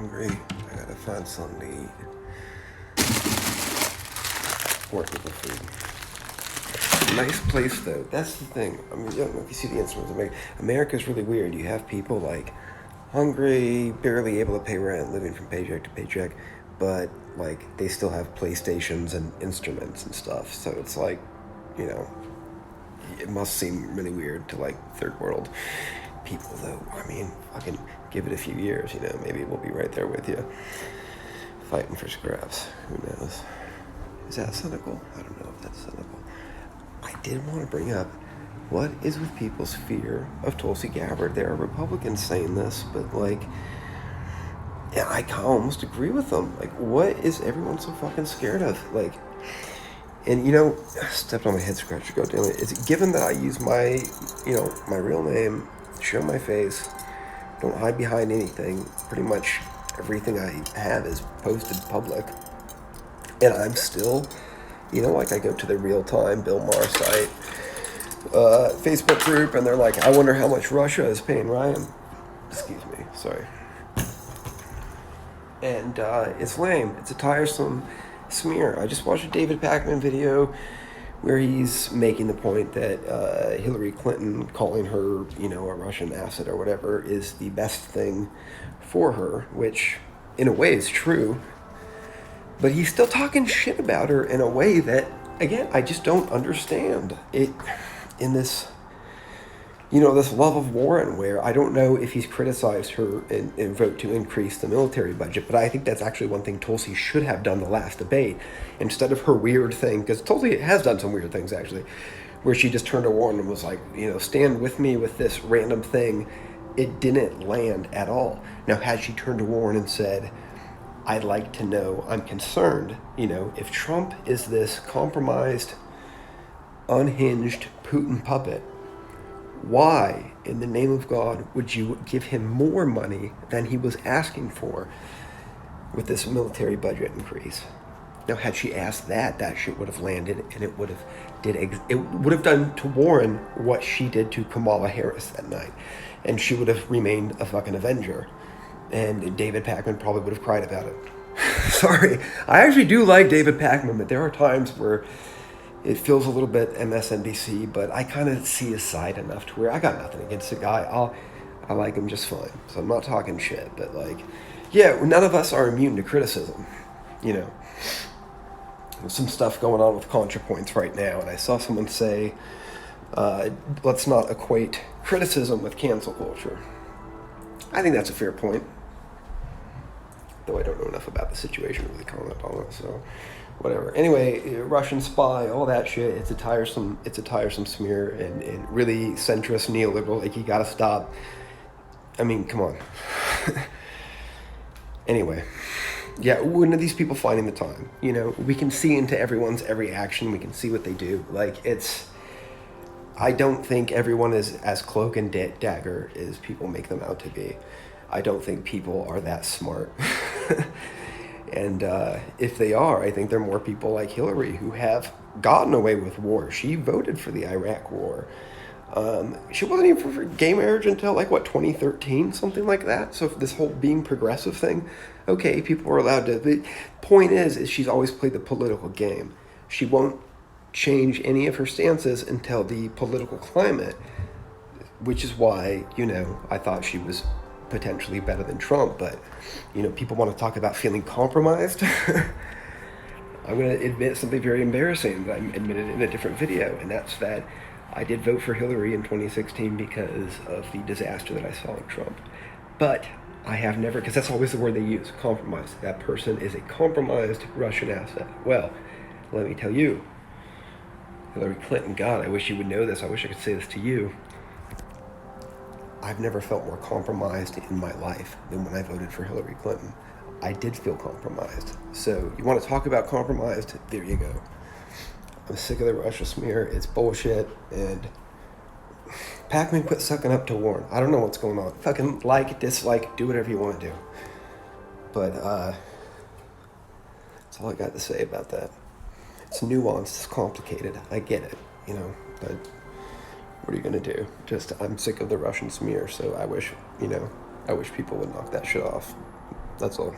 hungry. I gotta find something to eat. Working with food. Nice place though. That's the thing. I mean, I don't know if you see the instruments. America's really weird. You have people like hungry, barely able to pay rent, living from paycheck to paycheck, but like they still have PlayStations and instruments and stuff. So it's like, you know, it must seem really weird to like third world people though. I mean, fucking give it a few years, you know, maybe we'll be right there with you, fighting for scraps. Who knows? Is that cynical? I don't know if that's cynical. I did want to bring up, what is with people's fear of Tulsi Gabbard? There are Republicans saying this, but like, yeah, I almost agree with them. Like, what is everyone so fucking scared of? Like, and you know, stepped on my head scratcher, god damn it. It's given that I use my, you know, my real name, show my face, don't hide behind anything. Pretty much everything I have is posted public. And I'm still, you know, like I go to the real-time Bill Maher site, Facebook group, and they're like, I wonder how much Russia is paying Ryan. Excuse me, sorry. And it's lame. It's a tiresome smear. I just watched a David Pakman video where he's making the point that Hillary Clinton calling her, you know, a Russian asset or whatever is the best thing for her, which in a way is true. But he's still talking shit about her in a way that, again, I just don't understand. It in this, you know, this love of Warren, where I don't know if he's criticized her and vote to increase the military budget, but I think that's actually one thing Tulsi should have done the last debate, instead of her weird thing, because Tulsi has done some weird things, actually, where she just turned to Warren and was like, you know, stand with me with this random thing. It didn't land at all. Now, had she turned to Warren and said, I'd like to know, I'm concerned, you know, if Trump is this compromised, unhinged Putin puppet, why, in the name of God, would you give him more money than he was asking for with this military budget increase? Now, had she asked that, that shit would have landed, and it would have done to Warren what she did to Kamala Harris that night, and she would have remained a fucking Avenger. And David Pakman probably would have cried about it. Sorry. I actually do like David Pakman, but there are times where it feels a little bit MSNBC, but I kind of see his side enough to where I got nothing against the guy. I like him just fine. So I'm not talking shit, but like, yeah, none of us are immune to criticism. You know, there's some stuff going on with ContraPoints right now, and I saw someone say, let's not equate criticism with cancel culture. I think that's a fair point, though I don't know enough about the situation to really comment on it, so whatever. Anyway, Russian spy, all that shit, it's a tiresome smear, and really centrist neoliberal, like, you gotta stop. I mean, come on. Anyway, yeah, when are these people finding the time? You know, we can see into everyone's every action, we can see what they do. Like, I don't think everyone is as cloak and dagger as people make them out to be. I don't think people are that smart. And if they are, I think there are more people like Hillary who have gotten away with war. She voted for the Iraq war. She wasn't even for gay marriage until, like, what, 2013? Something like that. So this whole being progressive thing, okay, people were allowed to. The point is she's always played the political game. She won't change any of her stances until the political climate, which is why, you know, I thought she was potentially better than Trump. But, you know, people want to talk about feeling compromised. I'm going to admit something very embarrassing that I admitted in a different video, and that's that I did vote for Hillary in 2016 because of the disaster that I saw in Trump. But I have never, because that's always the word they use, compromised. That person is a compromised Russian asset. Well, let me tell you, Hillary Clinton, God, I wish you would know this. I wish I could say this to you. I've never felt more compromised in my life than when I voted for Hillary Clinton. I did feel compromised. So you want to talk about compromised? There you go. I'm sick of the Russia smear. It's bullshit. And Pakman, quit sucking up to Warren. I don't know what's going on. Fucking like, dislike, do whatever you want to do. But that's all I got to say about that. It's nuanced, it's complicated. I get it, you know, but what are you going to do? Just, I'm sick of the Russian smear, so I wish people would knock that shit off. That's all.